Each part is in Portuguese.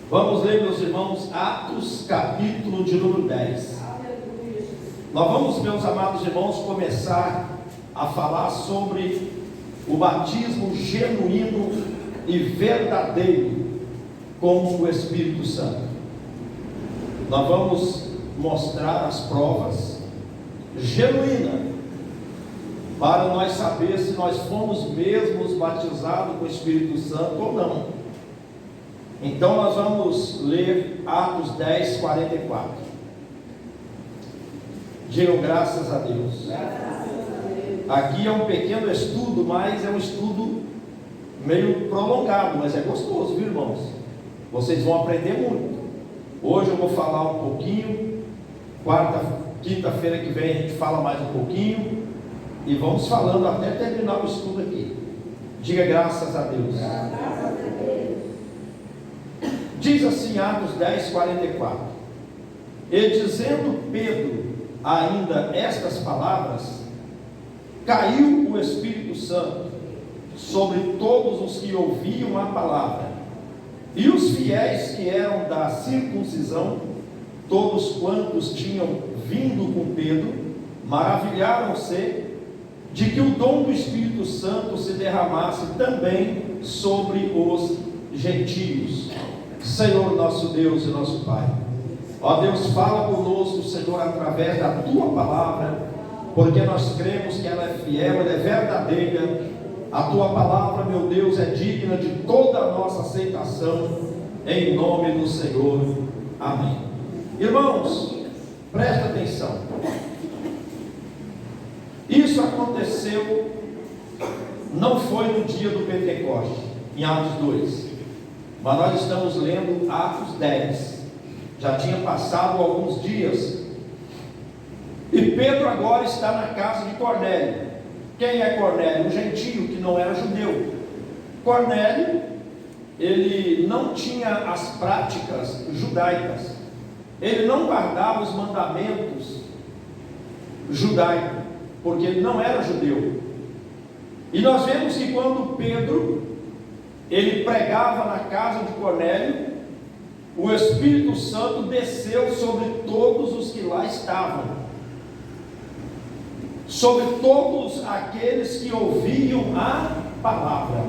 Vamos ler, meus irmãos, Atos, capítulo de número 10. Nós vamos, meus amados irmãos, começar a falar sobre o batismo genuíno e verdadeiro com o Espírito Santo. Nós vamos mostrar as provas genuínas para nós saber se nós fomos mesmos batizados com o Espírito Santo ou não. Então nós vamos ler Atos 10, 44. Digam graças a Deus. Aqui é um pequeno estudo, mas é um estudo meio prolongado, mas é gostoso, viu, irmãos? Vocês vão aprender muito. Hoje eu vou falar um pouquinho, quinta-feira que vem a gente fala mais um pouquinho, e vamos falando até terminar o estudo aqui. Diga graças a Deus. Diz assim, Atos 10, 44. E dizendo Pedro ainda estas palavras, caiu o Espírito Santo sobre todos os que ouviam a palavra. E os fiéis que eram da circuncisão, todos quantos tinham vindo com Pedro, maravilharam-se de que o dom do Espírito Santo se derramasse também sobre os gentios. Senhor nosso Deus e nosso Pai, ó Deus, fala conosco, Senhor, através da Tua palavra, porque nós cremos que ela é fiel, ela é verdadeira. A Tua palavra, meu Deus, é digna de toda a nossa aceitação, em nome do Senhor, amém. Irmãos, presta atenção. Isso aconteceu, não foi no dia do Pentecoste, em Atos 2, mas nós estamos lendo Atos 10, já tinha passado alguns dias, e Pedro agora está na casa de Cornélio. Quem é Cornélio? Um gentio que não era judeu. Cornélio, ele não tinha as práticas judaicas, ele não guardava os mandamentos judaicos, porque ele não era judeu. E nós vemos que quando Pedro ele pregava na casa de Cornélio, o Espírito Santo desceu sobre todos os que lá estavam, sobre todos aqueles que ouviam a palavra.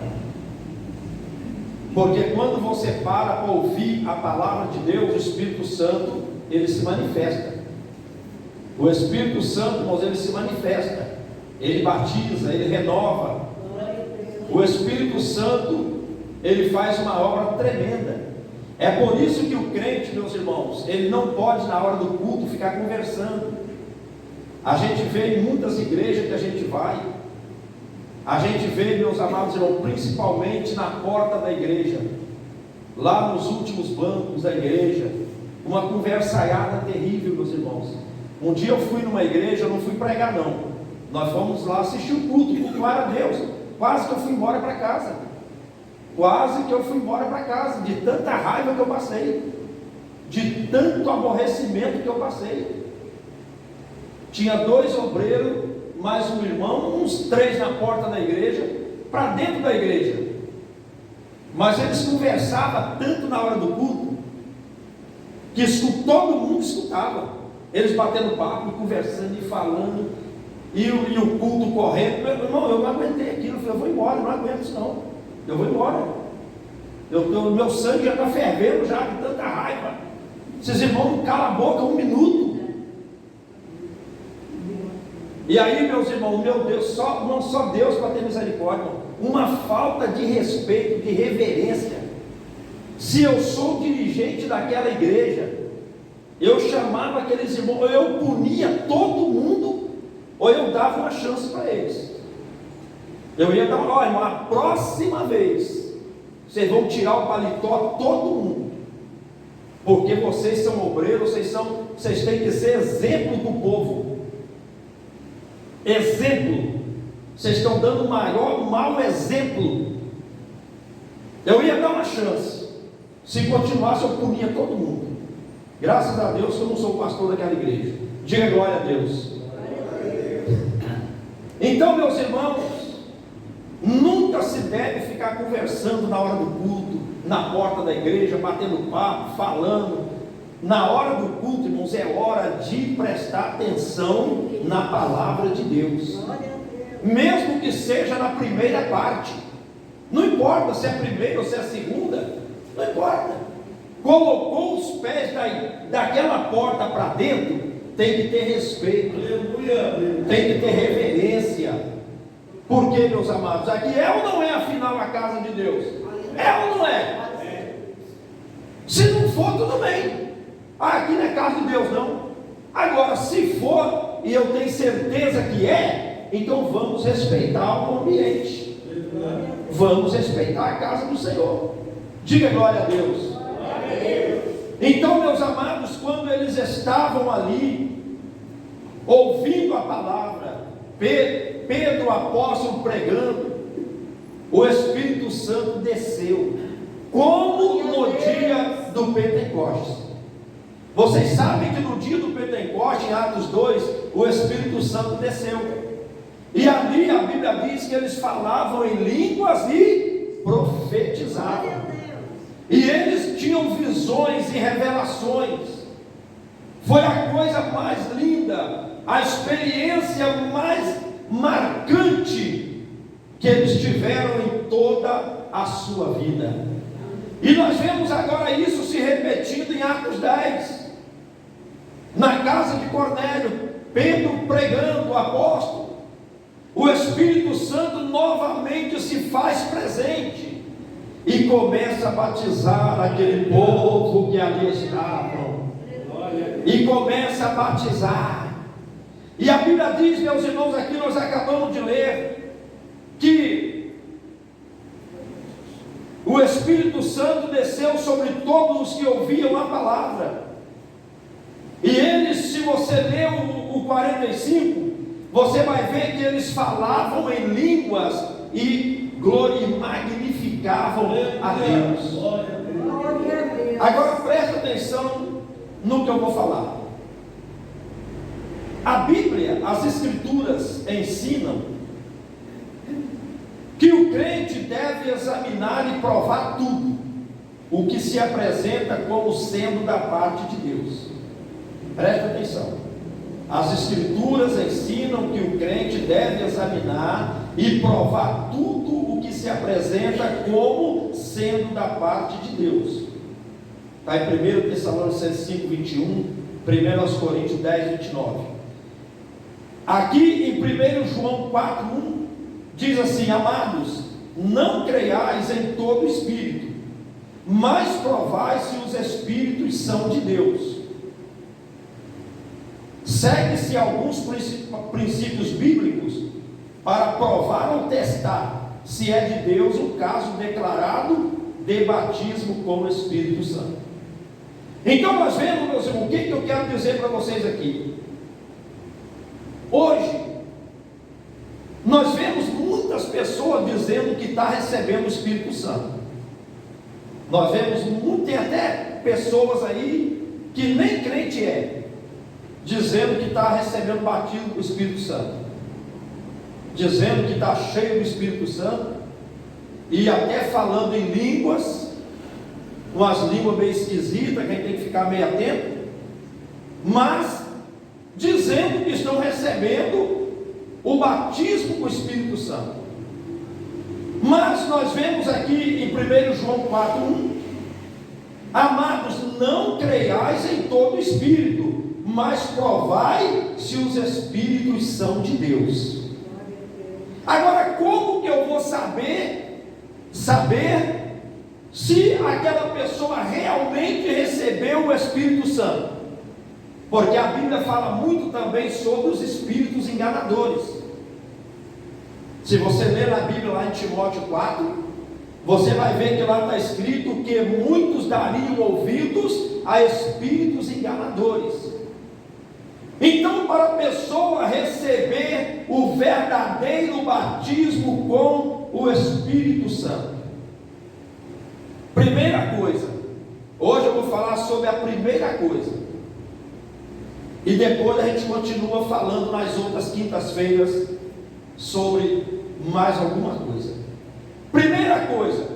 Porque quando você para ouvir a palavra de Deus, o Espírito Santo ele se manifesta. O Espírito Santo, irmãos, ele se manifesta, ele batiza, ele renova. O Espírito Santo ele faz uma obra tremenda. É por isso que o crente, meus irmãos, ele não pode na hora do culto ficar conversando. A gente vê em muitas igrejas que a gente vai, a gente vê, meus amados irmãos, principalmente na porta da igreja, lá nos últimos bancos da igreja, uma conversaiada terrível, meus irmãos. Um dia eu fui numa igreja, eu não fui pregar não, nós fomos lá assistir o culto, cultuar a Deus. Quase que eu fui embora para casa. Quase que eu fui embora para casa, de tanta raiva que eu passei, de tanto aborrecimento que eu passei. Tinha 2 obreiros, mais um irmão, uns 3 na porta da igreja, para dentro da igreja. Mas eles conversavam tanto na hora do culto, que todo mundo escutava. Eles batendo papo, conversando e falando, e o culto correndo. Meu irmão, eu não aguentei aquilo, eu vou embora, não aguento isso não. Eu vou embora. Meu sangue já está fervendo já de tanta raiva. Esses irmãos não calam a boca 1 minuto. E aí, meus irmãos, meu Deus, não só Deus para ter misericórdia, uma falta de respeito, de reverência. Se eu sou dirigente daquela igreja, eu chamava aqueles irmãos, ou eu punia todo mundo, ou eu dava uma chance para eles. Eu ia dar, olha, irmão, a próxima vez vocês vão tirar o paletó todo mundo, porque vocês são obreiros, vocês têm que ser exemplo do povo. Exemplo. Vocês estão dando o mau exemplo. Eu ia dar uma chance. Se continuasse, eu punia todo mundo. Graças a Deus que eu não sou pastor daquela igreja. Diga glória a Deus. Então, meus irmãos, nunca se deve ficar conversando na hora do culto, na porta da igreja, batendo papo, falando. Na hora do culto, irmãos, é hora de prestar atenção na palavra de Deus, mesmo que seja na primeira parte. Não importa se é a primeira ou se é a segunda, não importa. Colocou os pés daquela porta para dentro, tem que ter respeito, tem que ter reverência. Porque, meus amados, aqui é ou não é afinal a casa de Deus? É ou não é? Se não for, tudo bem. Aqui não é casa de Deus, não. Agora, se for, e eu tenho certeza que é, então vamos respeitar o ambiente, vamos respeitar a casa do Senhor. Diga glória a Deus. Então, meus amados, quando eles estavam ali ouvindo a palavra, Pedro, apóstolo, pregando, o Espírito Santo desceu, como no dia do Pentecostes. Vocês sabem que no dia do Pentecostes, em Atos 2, o Espírito Santo desceu, e ali a Bíblia diz que eles falavam em línguas e profetizavam, e eles tinham visões e revelações. Foi a coisa mais linda, a experiência mais marcante que eles tiveram em toda a sua vida. E nós vemos agora isso se repetindo em Atos 10, na casa de Cornélio, Pedro pregando, o apóstolo, o Espírito Santo novamente se faz presente e começa a batizar aquele povo que ali estavam, e começa a batizar. E a Bíblia diz, meus irmãos, aqui nós acabamos de ler, que o Espírito Santo desceu sobre todos os que ouviam a palavra. E eles, se você ler o 45, você vai ver que eles falavam em línguas e magnificavam a Deus. Agora presta atenção no que eu vou falar. A Bíblia, as Escrituras ensinam que o crente deve examinar e provar tudo o que se apresenta como sendo da parte de Deus. Presta atenção. As Escrituras ensinam que o crente deve examinar e provar tudo o que se apresenta como sendo da parte de Deus. Está em 1 Tessalonicenses 5, 21, 1 Coríntios 10, 29. Aqui em 1 João 4, 1, diz assim: amados, não creiais em todo espírito, mas provai se os espíritos são de Deus. Segue-se alguns princípios bíblicos para provar ou testar se é de Deus o caso declarado de batismo com o Espírito Santo. Então nós vemos, meus irmãos, o que eu quero dizer para vocês aqui? Hoje, nós vemos muitas pessoas dizendo que está recebendo o Espírito Santo. Nós vemos, tem até pessoas aí que nem crente é, dizendo que está recebendo o batismo do Espírito Santo, dizendo que está cheio do Espírito Santo, e até falando em línguas, umas línguas meio esquisitas, que a gente tem que ficar meio atento, mas dizendo que estão recebendo o batismo com o Espírito Santo. Mas nós vemos aqui em 1 João 4, 1, amados, não creiais em todo espírito, mas provai se os espíritos são de Deus. Agora, como que eu vou saber se aquela pessoa realmente recebeu o Espírito Santo? Porque a Bíblia fala muito também sobre os espíritos enganadores. Se você ler na Bíblia lá em Timóteo 4, você vai ver que lá está escrito que muitos dariam ouvidos a espíritos enganadores. Então, para a pessoa receber o verdadeiro batismo com o Espírito Santo, primeira coisa, hoje eu vou falar sobre a primeira coisa, e depois a gente continua falando nas outras quintas-feiras sobre mais alguma coisa. Primeira coisa,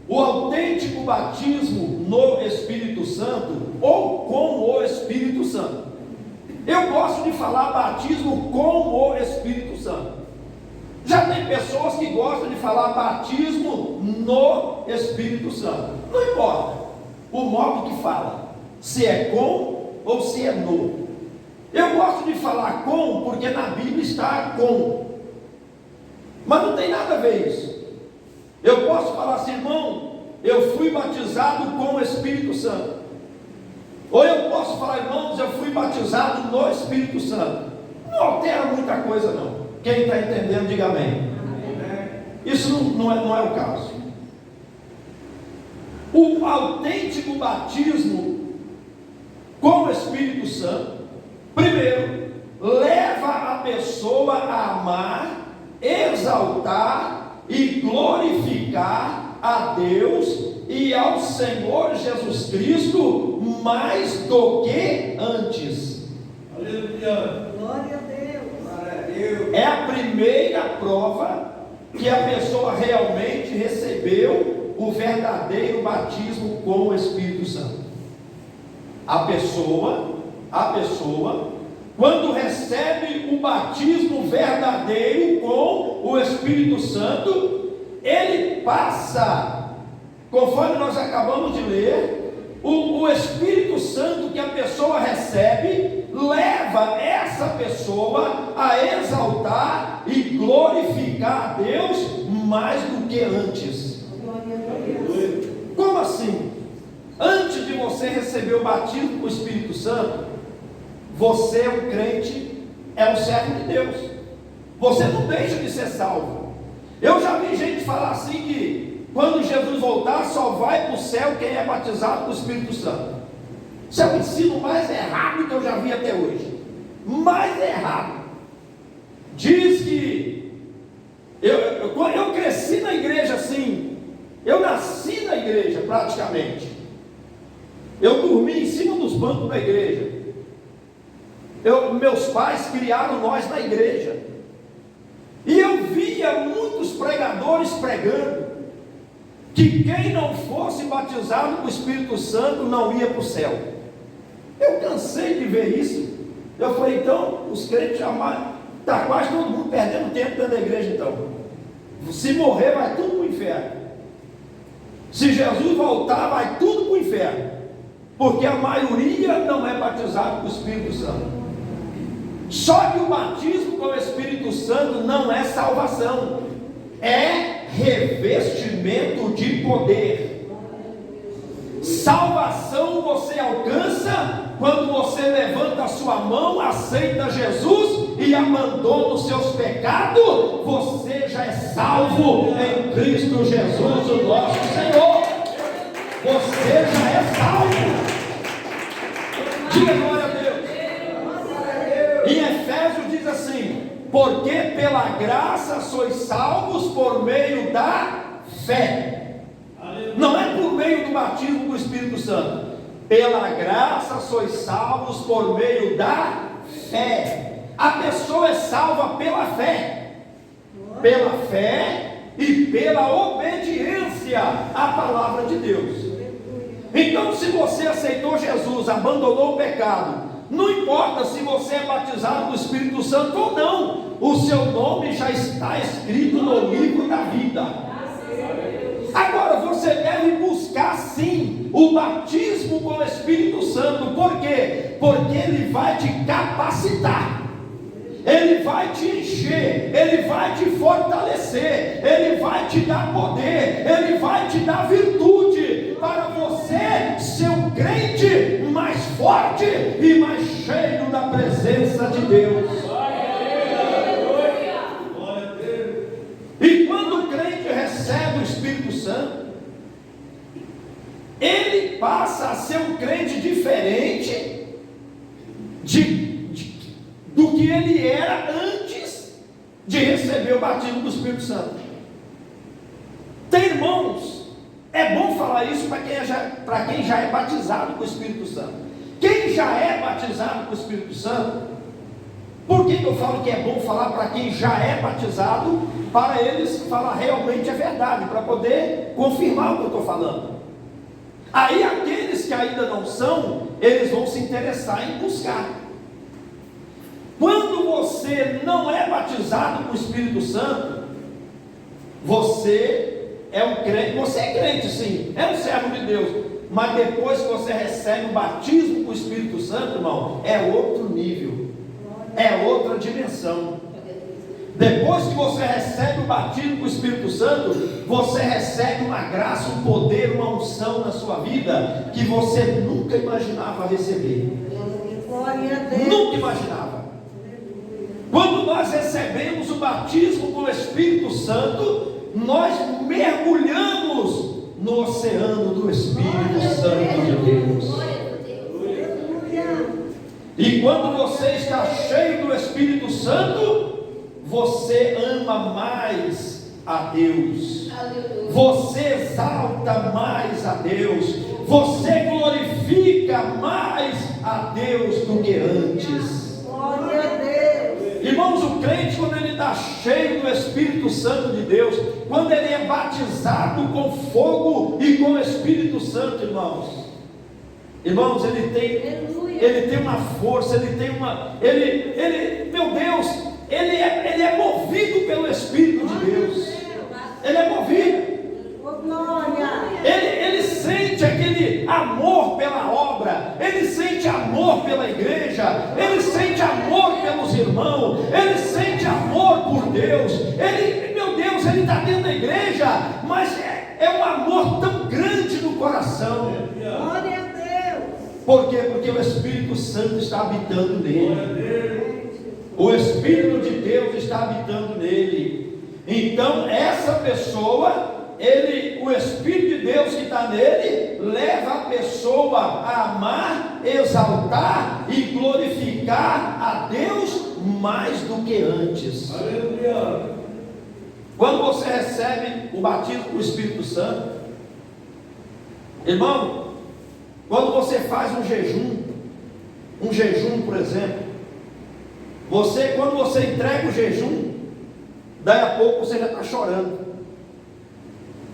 o autêntico batismo no Espírito Santo ou com o Espírito Santo. Eu gosto de falar batismo com o Espírito Santo. Já tem pessoas que gostam de falar batismo no Espírito Santo. Não importa o modo que fala, se é com ou se é no. Eu gosto de falar com porque na Bíblia está com, mas não tem nada a ver isso. Eu posso falar assim, irmão, eu fui batizado com o Espírito Santo. Ou eu posso falar, irmãos, eu fui batizado no Espírito Santo. Não altera muita coisa não. Quem está entendendo, diga amém. Isso não é o caso. O autêntico batismo com o Espírito Santo, primeiro, leva a pessoa a amar, exaltar e glorificar a Deus e ao Senhor Jesus Cristo mais do que antes. Aleluia. Glória a Deus. Glória a Deus. É a primeira prova que a pessoa realmente recebeu o verdadeiro batismo com o Espírito Santo. A pessoa, quando recebe o batismo verdadeiro com o Espírito Santo, ele passa, conforme nós acabamos de ler, o Espírito Santo que a pessoa recebe, leva essa pessoa a exaltar e glorificar a Deus mais do que antes. Como assim? Antes de você receber o batismo com o Espírito Santo, você é um crente, é um servo de Deus. Você não deixa de ser salvo. Eu já vi gente falar assim que quando Jesus voltar só vai para o céu quem é batizado com o Espírito Santo. Isso é o ensino mais errado que eu já vi até hoje. Mais errado. Diz que eu cresci na igreja assim. Eu nasci na igreja praticamente. Eu dormi em cima dos bancos da igreja. Meus pais criaram nós na igreja. E eu via muitos pregadores pregando que quem não fosse batizado com o Espírito Santo não ia para o céu. Eu cansei de ver isso. Eu falei, então, os crentes jamais, está quase todo mundo perdendo tempo dentro da igreja então. Se morrer vai tudo para o inferno. Se Jesus voltar vai tudo para o inferno. Porque a maioria não é batizado com o Espírito Santo. Só que o batismo com o Espírito Santo não é salvação, é revestimento de poder. Salvação você alcança quando você levanta a sua mão, aceita Jesus e abandona os seus pecados. Você já é salvo em Cristo Jesus, o nosso Senhor. Você já é salvo. Diga glória a Deus. Em Efésios diz assim: porque pela graça sois salvos por meio da fé. Não é por meio do batismo com o Espírito Santo. Pela graça sois salvos por meio da fé. A pessoa é salva pela fé. Pela fé e pela obediência à palavra de Deus. Então, se você aceitou Jesus, abandonou o pecado, não importa se você é batizado no Espírito Santo ou não, o seu nome já está escrito no livro da vida. Agora você deve buscar sim o batismo com o Espírito Santo. Por quê? Porque ele vai te capacitar, ele vai te encher, ele vai te fortalecer, ele vai te dar poder, ele vai te dar virtude para você ser um crente mais forte e mais cheio da presença de Deus. E quando o crente recebe o Espírito Santo, ele passa a ser um crente diferente do que ele era antes de receber o batismo do Espírito Santo. Tem irmãos, é bom falar isso para quem já é batizado com o Espírito Santo. Quem já é batizado com o Espírito Santo Por que eu falo que é bom falar para quem já é batizado, para eles falar realmente a verdade, para poder confirmar o que eu estou falando? Aí aqueles que ainda não são, eles vão se interessar em buscar. Quando você não é batizado com o Espírito Santo, você é um crente, você é crente sim, é um servo de Deus, mas depois que você recebe o batismo com o Espírito Santo, irmão, é outro nível, é outra dimensão. Depois que você recebe o batismo com o Espírito Santo, você recebe uma graça, um poder, uma unção na sua vida que você nunca imaginava receber. Nunca imaginava. Quando nós recebemos o batismo com o Espírito Santo, nós mergulhamos no oceano do Espírito Santo de Deus. E quando você está cheio do Espírito Santo, você ama mais a Deus, você exalta mais a Deus, você glorifica mais a Deus do que antes. Glória a Deus. Irmãos, o crente, quando ele está cheio do Espírito Santo de Deus, quando ele é batizado com fogo e com o Espírito Santo, irmãos, ele tem uma força, meu Deus, ele é movido pelo Espírito de Deus. Ele é movido. Ele sente aquele amor pela obra, ele sente amor pela igreja, ele sente amor pelos irmãos, ele sente amor por Deus. Ele está dentro da igreja, mas é um amor tão grande no coração. Glória a Deus. Por quê? Porque o Espírito Santo está habitando nele. O Espírito de Deus está habitando nele. Então essa pessoa, o Espírito de Deus que está nele, leva a pessoa a amar, exaltar e glorificar a Deus mais do que antes. Aleluia. Quando você recebe o batismo com o Espírito Santo, irmão, quando você faz um jejum, por exemplo, quando você entrega o jejum, daí a pouco você já está chorando.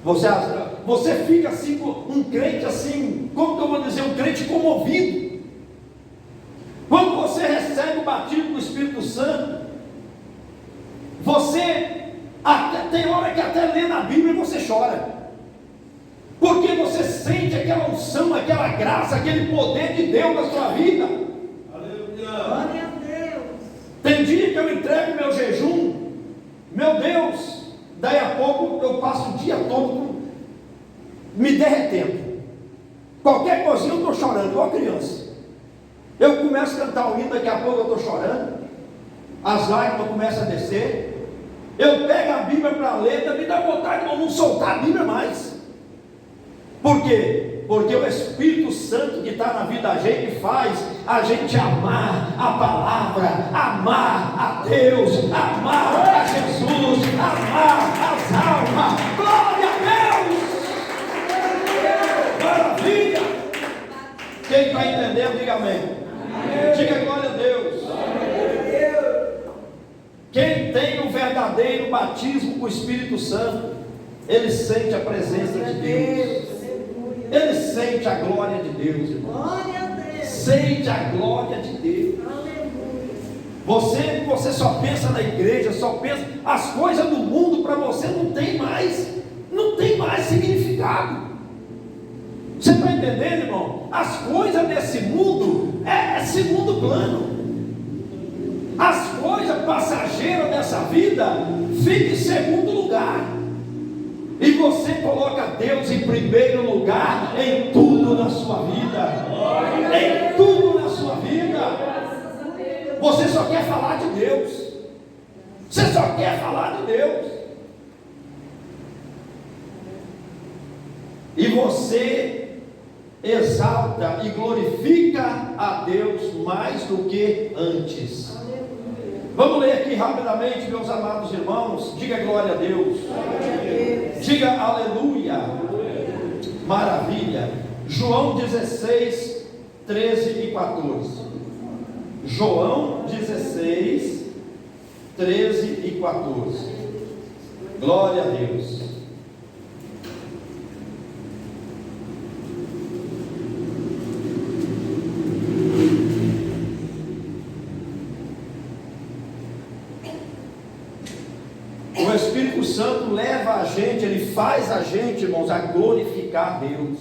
Você fica assim, um crente assim, como que eu vou dizer, um crente comovido. Quando você recebe o batismo do Espírito Santo, tem hora que até lê na Bíblia e você chora. Porque você sente aquela unção, aquela graça, aquele poder de Deus na sua vida. Glória a Deus. Tem dia que eu entrego meu jejum, meu Deus, daí a pouco eu passo o dia todo me derretendo. Qualquer coisinha eu estou chorando, igual criança. Eu começo a cantar o hino, daqui a pouco eu estou chorando, as lágrimas começam a descer. Eu pego a Bíblia para ler, me dá vontade de não soltar a Bíblia mais. Por quê? Porque o Espírito Santo que está na vida da gente faz a gente amar a palavra, amar a Deus, amar a Jesus, amar as almas. Glória a Deus! Maravilha! Quem está entendendo, diga amém. Diga glória a Deus. Quem tem o verdadeiro batismo com o Espírito Santo, ele sente a presença de Deus. Ele sente a glória de Deus, irmão. Glória a Deus. Sente a glória de Deus. Aleluia. Você só pensa na igreja, só pensa as coisas do mundo, para você não tem mais significado. Você está entendendo, irmão? As coisas desse mundo é segundo plano. As coisas passageiras dessa vida ficam em segundo lugar. E você coloca Deus em primeiro lugar em tudo na sua vida. Em tudo na sua vida. Você só quer falar de Deus. Você só quer falar de Deus. E você exalta e glorifica a Deus mais do que antes. Vamos ler aqui rapidamente, meus amados irmãos. Diga glória a Deus. Diga aleluia. Maravilha. João 16, 13 e 14. João 16, 13 e 14. Glória a Deus. O Espírito Santo leva a gente, ele faz a gente, irmãos, a glorificar a Deus.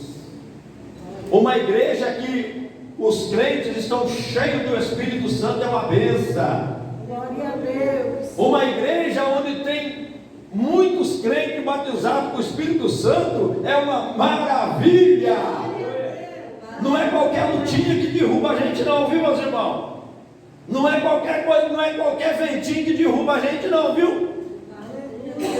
Uma igreja que os crentes estão cheios do Espírito Santo é uma bênção. Glória a Deus. Uma igreja onde tem muitos crentes batizados com o Espírito Santo é uma maravilha. Não é qualquer lutinha que derruba a gente não, viu, meus irmãos? Não é qualquer coisa, não é qualquer ventinho que derruba a gente não, viu?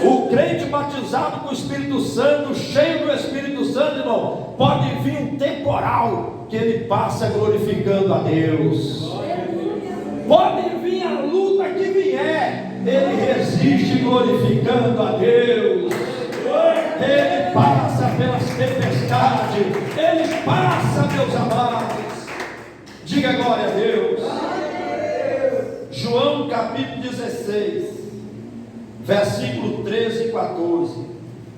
O crente batizado com o Espírito Santo, cheio do Espírito Santo, irmão, pode vir um temporal que ele passa glorificando a Deus. Pode vir a luta que vier, ele resiste glorificando a Deus. Ele passa pelas tempestades, ele passa, meus amados. Diga glória a Deus. João capítulo 16, versículo 13 e 14.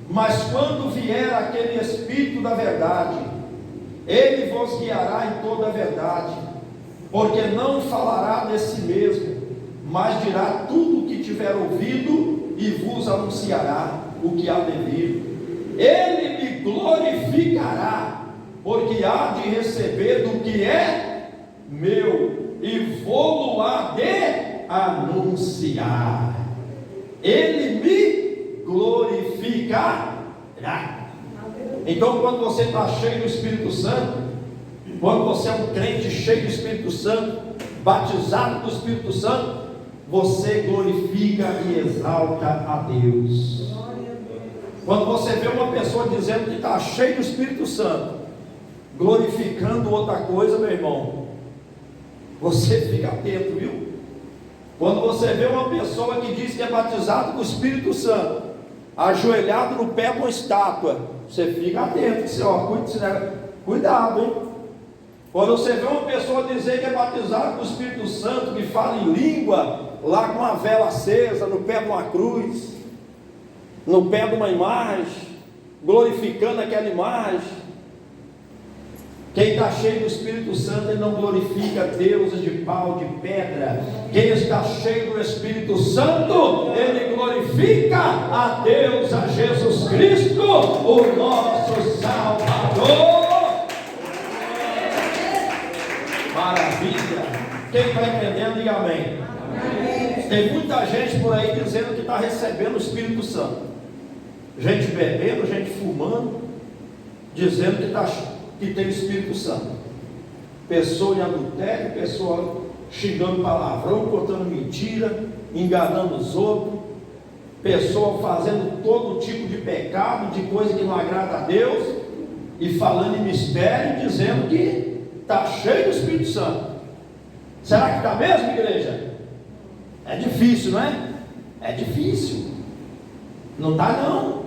Mas quando vier aquele Espírito da verdade, ele vos guiará em toda a verdade, porque não falará de si mesmo, mas dirá tudo o que tiver ouvido e vos anunciará o que há de vir. Ele me glorificará, porque há de receber do que é meu e vou-lo há de anunciar. Ele me glorificará. Então, quando você está cheio do Espírito Santo, quando você é um crente cheio do Espírito Santo, batizado do Espírito Santo, você glorifica e exalta a Deus. Quando você vê uma pessoa dizendo que está cheio do Espírito Santo, glorificando outra coisa, meu irmão, você fica atento, viu? Quando você vê uma pessoa que diz que é batizado com o Espírito Santo, ajoelhado no pé de uma estátua, você fica atento, você, cuidado, hein? Quando você vê uma pessoa dizer que é batizado com o Espírito Santo, que fala em língua, lá com uma vela acesa, no pé de uma cruz, no pé de uma imagem, glorificando aquela imagem, quem está cheio do Espírito Santo, ele não glorifica deuses de pau, de pedra. Quem está cheio do Espírito Santo, ele glorifica a Deus, a Jesus Cristo, o nosso Salvador. Maravilha. Quem está entendendo, diga amém. Tem muita gente por aí dizendo que está recebendo o Espírito Santo. Gente bebendo, gente fumando, dizendo que tem o Espírito Santo. Pessoa em adultério, pessoa xingando palavrão, contando mentira, enganando os outros, pessoa fazendo todo tipo de pecado, de coisa que não agrada a Deus, e falando em mistério, dizendo que está cheio do Espírito Santo. Será que está mesmo, igreja? É difícil, não é? É difícil. Não está não.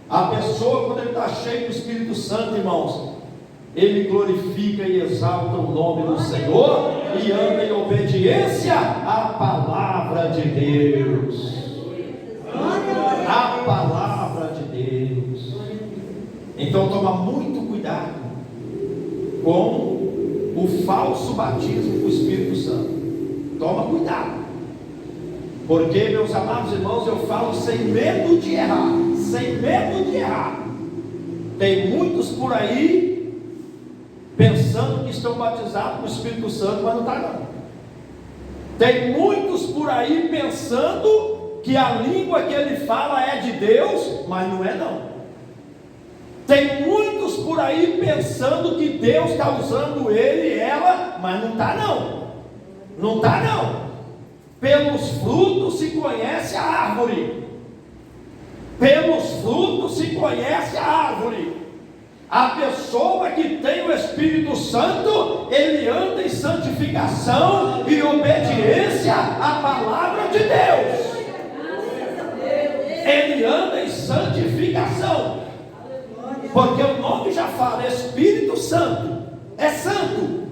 A pessoa, quando ele está cheio do Espírito Santo, irmãos, ele glorifica e exalta o nome do Senhor e anda em obediência à palavra de Deus. A palavra de Deus. Então toma muito cuidado com o falso batismo com o Espírito Santo. Toma cuidado. Porque, meus amados irmãos, eu falo sem medo de errar. Sem medo de errar. Tem muitos por aí pensando que estão batizados com o Espírito Santo, mas não está não. Tem muitos por aí pensando que a língua que ele fala é de Deus, mas não é não. Tem muitos por aí pensando que Deus está usando ele e ela, mas não está não. Não está não. Pelos frutos se conhece a árvore. Pelos frutos se conhece a árvore. A pessoa que tem o Espírito Santo, ele anda em santificação e obediência à palavra de Deus. Ele anda em santificação. Porque o nome já fala, Espírito Santo. É santo.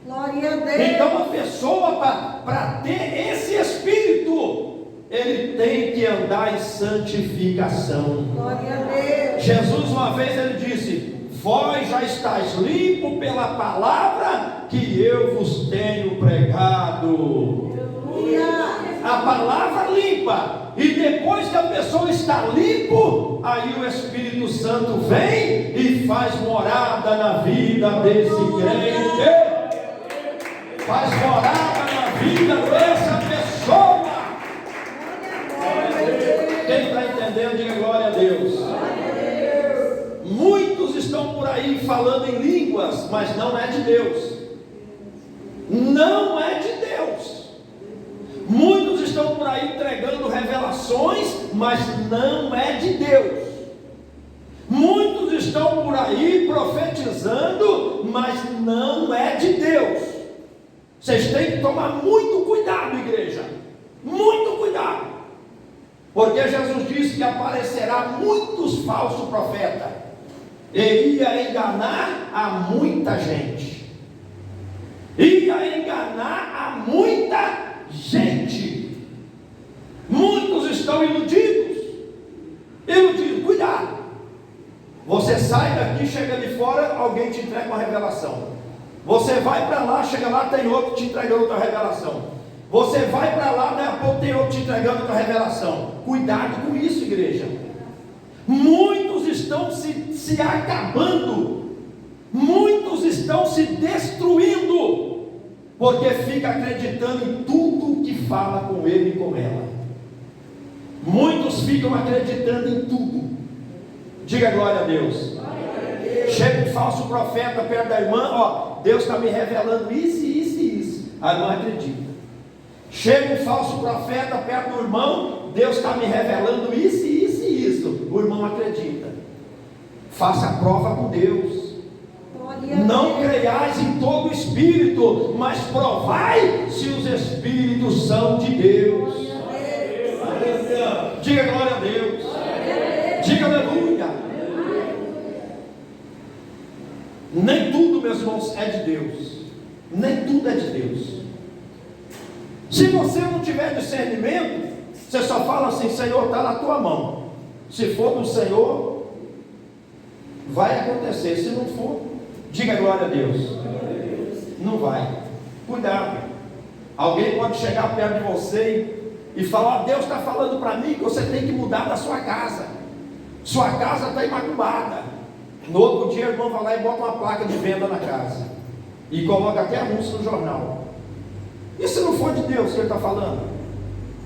Glória a Deus. Então a pessoa, para ter esse espírito, ele tem que andar em santificação. Glória a Deus. Jesus uma vez ele disse: vós já estáis limpo pela palavra que eu vos tenho pregado. Aleluia. A palavra limpa. E depois que a pessoa está limpo, aí o Espírito Santo vem e faz morada na vida desse crente. Faz morada na vida dessa pessoa. Quem está entendendo, diga glória a Deus. Muitos estão por aí falando em línguas, mas não é de Deus. Não é de Deus. Muitos estão por aí entregando revelações, mas não é de Deus. Muitos estão por aí profetizando, mas não é de Deus. Vocês têm que tomar muito cuidado, igreja. Muito cuidado. Porque Jesus disse que aparecerá muitos falsos profetas. E ia enganar a muita gente. Ia enganar a muita gente. Muitos estão iludidos. Iludidos, cuidado. Você sai daqui, chega de fora, alguém te entrega uma revelação. Você vai para lá, chega lá, tem outro te entregando outra revelação. Você vai para lá, daí a pouco tem outro te entregando outra revelação. Cuidado com isso, igreja. Muitos estão se acabando. Muitos estão se destruindo. Porque fica acreditando em tudo que fala com ele e com ela. Muitos ficam acreditando em tudo. Diga glória a Deus. Chega um falso profeta perto da irmã, ó, Deus está me revelando isso, isso e isso. A irmã acredita. Chega um falso profeta perto do irmão, Deus está me revelando isso, isso e isso. O irmão acredita. Faça a prova com Deus. Não creiais em todo espírito, mas provai se os espíritos são de Deus. Diga glória a Deus. Diga aleluia. Nem tudo, meus irmãos, é de Deus. Nem tudo é de Deus. Se você não tiver discernimento, você só fala assim: Senhor, está na tua mão. Se for do Senhor, vai acontecer. Se não for, diga glória a Deus. Não vai. Cuidado. Alguém pode chegar perto de você e falar: Deus está falando para mim que você tem que mudar da sua casa. Sua casa está imaculada. No outro dia, o irmão vai lá e bota uma placa de venda na casa e coloca até anúncio no jornal. E se não for de Deus que ele está falando?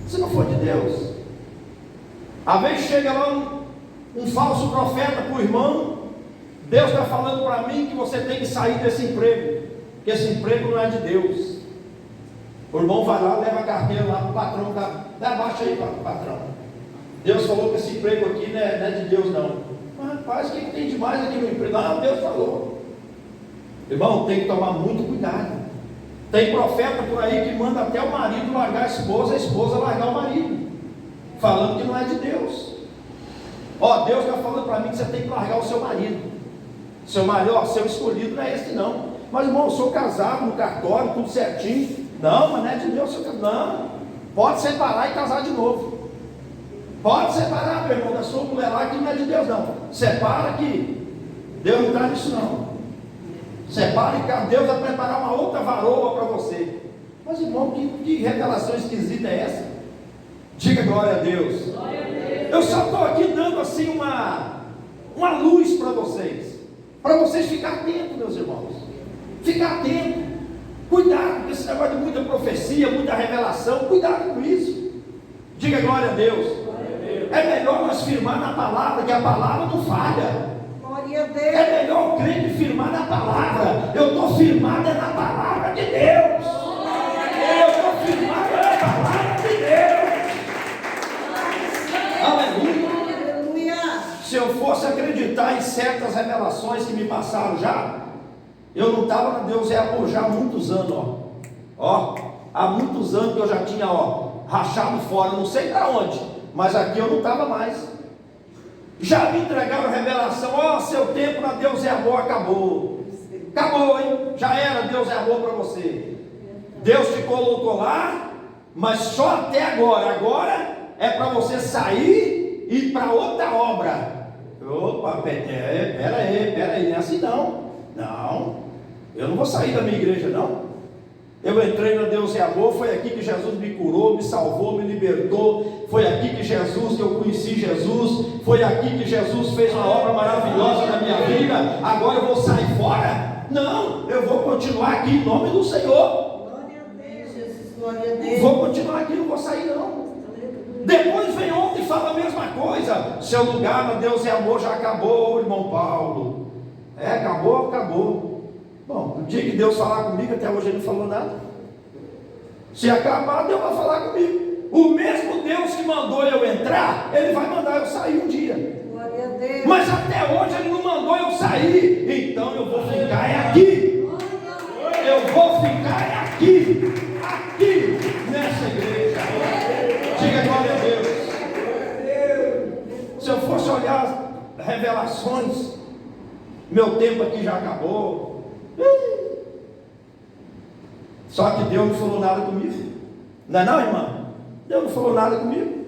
Se não for de Deus, às vezes chega lá um falso profeta para o irmão: Deus está falando para mim que você tem que sair desse emprego, que esse emprego não é de Deus. O irmão vai lá, leva a carteira lá para o patrão, dá abaixo aí para o patrão. Deus falou que esse emprego aqui não é de Deus não. Mas rapaz, o que tem de mais aqui no emprego? Não, Deus falou. Irmão, tem que tomar muito cuidado. Tem profeta por aí que manda até o marido largar a esposa largar o marido, falando que não é de Deus. Ó, Deus está falando para mim que você tem que largar o seu marido. Seu marido, ó, seu escolhido não é esse não. Mas irmão, eu sou casado no cartório, tudo certinho. Não, mas não é de Deus, não. Pode separar e casar de novo. Pode separar, meu irmão, da sua mulher lá, que não é de Deus não. Separa que Deus não está nisso não. Separa e Deus vai preparar uma outra varoa para você. Mas irmão, que revelação esquisita é essa? Diga glória a Deus. Glória a Deus. Eu só estou aqui dando assim uma luz para vocês ficarem atentos, meus irmãos. Ficar atento. Cuidado com esse negócio de muita profecia, muita revelação. Cuidado com isso. Diga glória a Deus. É melhor nós firmar na palavra, que a palavra não falha. Glória a Deus. É melhor o crente firmar na palavra. Eu estou firmado na palavra de Deus. Eu estou firmado na palavra de Deus. Aleluia. Se eu fosse acreditar em certas revelações que me passaram já, eu não estava na Deus já há muitos anos, ó. Há muitos anos que eu já tinha, rachado fora, não sei para onde, mas aqui eu não estava mais. Já me entregaram revelação: seu tempo na Deus é amor acabou. Acabou, hein? Já era, Deus é amor para você. Deus te colocou lá, mas só até agora. Agora é para você sair e ir para outra obra. Opa, pera aí, não é assim não. Não, eu não vou sair da minha igreja não. Eu entrei no Deus é amor, foi aqui que Jesus me curou, me salvou, me libertou. Foi aqui que eu conheci Jesus. Foi aqui que Jesus fez uma obra maravilhosa na minha vida. Agora eu vou sair fora? Não, eu vou continuar aqui em nome do Senhor. Glória a Deus, Jesus, glória a Deus. Vou continuar aqui, não vou sair não. Depois vem outro e fala a mesma coisa. Seu lugar no Deus é amor já acabou, irmão Paulo. Acabou. Bom, no dia que Deus falar comigo, até hoje ele não falou nada. Se acabar, Deus vai falar comigo. O mesmo Deus que mandou eu entrar, ele vai mandar eu sair um dia. Glória a Deus. Mas até hoje ele não mandou eu sair. Então eu vou ficar aqui. Eu vou ficar aqui nessa igreja. Diga glória a Deus. Se eu fosse olhar revelações, meu tempo aqui já acabou. Só que Deus não falou nada comigo. Não é não, irmã? Deus não falou nada comigo.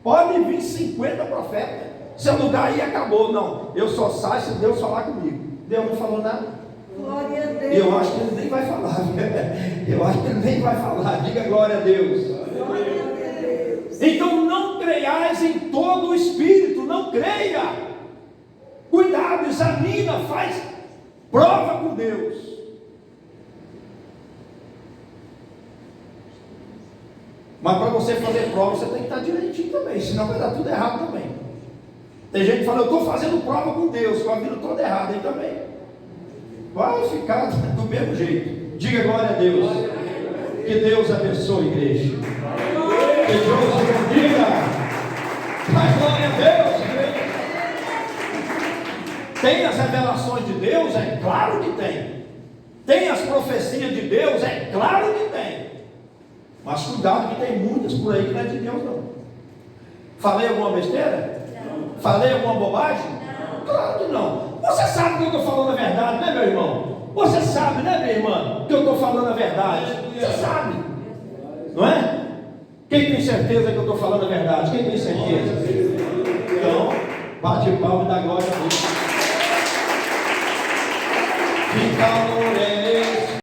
Pode vir 50 profetas. Seu lugar aí acabou. Não, eu só saio se Deus falar comigo. Deus não falou nada. Glória a Deus. Eu acho que ele nem vai falar. Eu acho que ele nem vai falar. Diga glória a Deus. Glória a Deus. Então não creiais em todo o Espírito. Não creia. Cuidado, examina, faz prova com Deus. Mas para você fazer prova, você tem que estar direitinho também, senão vai dar tudo errado também. Tem gente que fala, eu estou fazendo prova com Deus, com a vida toda errada aí também. Vai ficar do mesmo jeito. Diga glória a Deus. Que Deus abençoe a igreja. Que Deus bendiga. Mas glória a Deus, igreja. Tem as revelações de Deus? É claro que tem. Tem as profecias de Deus? É claro que tem. Mas cuidado que tem muitas por aí que não é de Deus não. Falei alguma besteira? Não. Falei alguma bobagem? Não. Claro que não. Você sabe que eu estou falando a verdade, né, meu irmão? Você sabe, né, minha irmã, que eu estou falando a verdade? Você sabe, não é? Quem tem certeza que eu estou falando a verdade? Quem tem certeza? Então, bate palma e dá glória a Deus. Fica